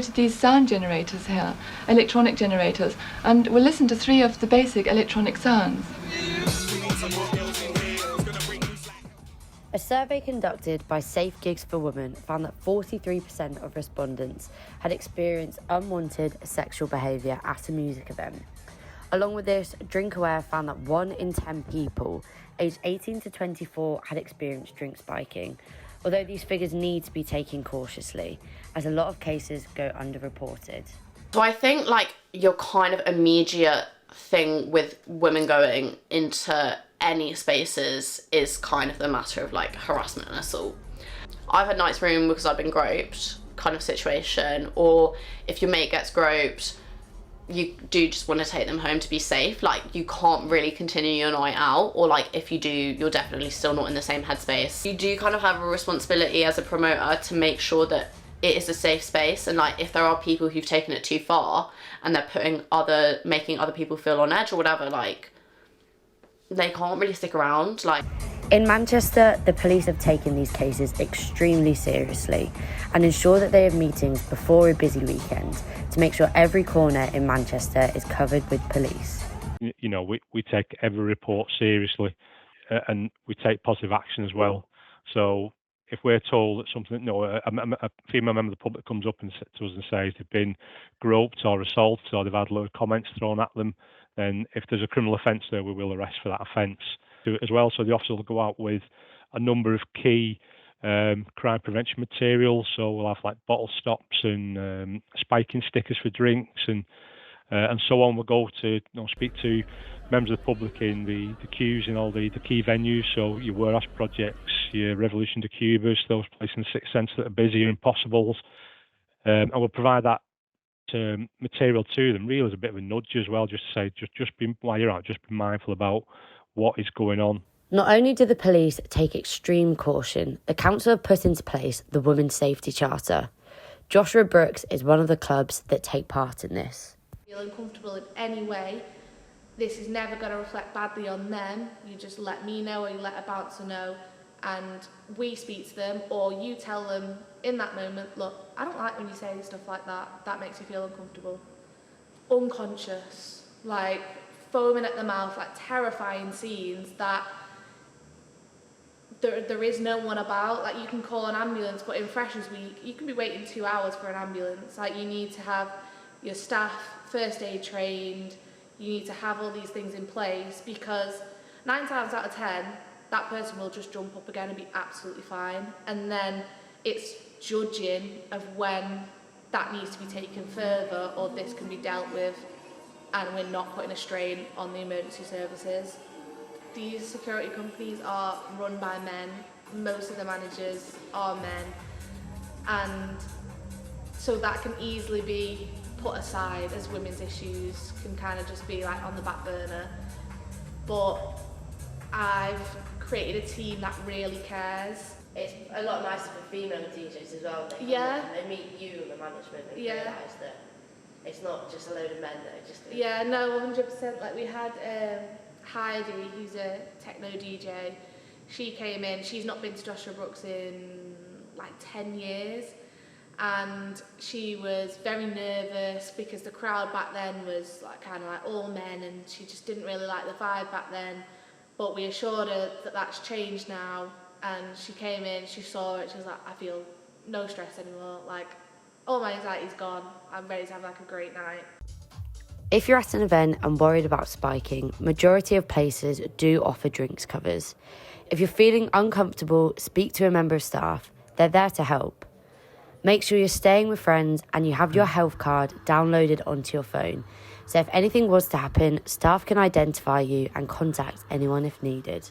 To these sound generators here, electronic generators, and we'll listen to 3 of the basic electronic sounds. A survey conducted by Safe Gigs for Women found that 43% of respondents had experienced unwanted sexual behaviour at a music event. Along with this, DrinkAware found that 1 in 10 people aged 18 to 24 had experienced drink spiking, although these figures need to be taken cautiously, as a lot of cases go underreported. So I think your kind of immediate thing with women going into any spaces is kind of the matter of harassment and assault. I've had nights room because I've been groped kind of situation, or if your mate gets groped, you do just want to take them home to be safe. You can't really continue your night out, or if you do, you're definitely still not in the same headspace. You do kind of have a responsibility as a promoter to make sure that it is a safe space, and if there are people who've taken it too far and they're making other people feel on edge or whatever, they can't really stick around. In Manchester, the police have taken these cases extremely seriously and ensure that they have meetings before a busy weekend to make sure every corner in Manchester is covered with police. We take every report seriously, and we take positive action as well. So if we're told that something, a female member of the public comes up to us and says they've been groped or assaulted or they've had a lot of comments thrown at them, then if there's a criminal offence there, we will arrest for that offence as well. So the officer will go out with a number of key crime prevention materials. So we'll have bottle stops and spiking stickers for drinks and so on. We'll go to speak to members of the public in the queues in all the key venues. So your warehouse projects, your Revolution to Cubas, those places in the city centre that are busy, your Impossibles, and we'll provide that material to them really as a bit of a nudge as well, just to say, just be, while you're out, just be mindful about what is going on. Not only do the police take extreme caution, the council have put into place the Women's Safety Charter. Joshua Brooks is one of the clubs that take part in this. Feel uncomfortable in any way, this is never going to reflect badly on them. You just let me know, or you let a bouncer know, and we speak to them, or you tell them in that moment, look, I don't like when you say stuff like that. That makes me feel uncomfortable. Unconscious, foaming at the mouth, terrifying scenes that there is no one about. You can call an ambulance, but in Freshers Week, you can be waiting 2 hours for an ambulance. You need to have your staff first aid trained. You need to have all these things in place, because 9 times out of 10, that person will just jump up again and be absolutely fine. And then it's judging of when that needs to be taken further, or this can be dealt with, and we're not putting a strain on the emergency services. These security companies are run by men. Most of the managers are men. And so that can easily be put aside, as women's issues can kind of just be on the back burner. But I've created a team that really cares. It's a lot nicer for female DJs as well. They meet you and the management and realise that it's not just a load of men that are just... Yeah, no, 100%. We had Heidi, who's a techno DJ. She came in, she's not been to Joshua Brooks in 10 years. And she was very nervous because the crowd back then was all men, and she just didn't really like the vibe back then. But we assured her that that's changed now, and she came in, she saw it, she was like, I feel no stress anymore, all my anxiety's gone, I'm ready to have a great night. If you're at an event and worried about spiking, majority of places do offer drinks covers. If you're feeling uncomfortable, speak to a member of staff. They're there to help. Make sure you're staying with friends and you have your health card downloaded onto your phone. So if anything was to happen, staff can identify you and contact anyone if needed.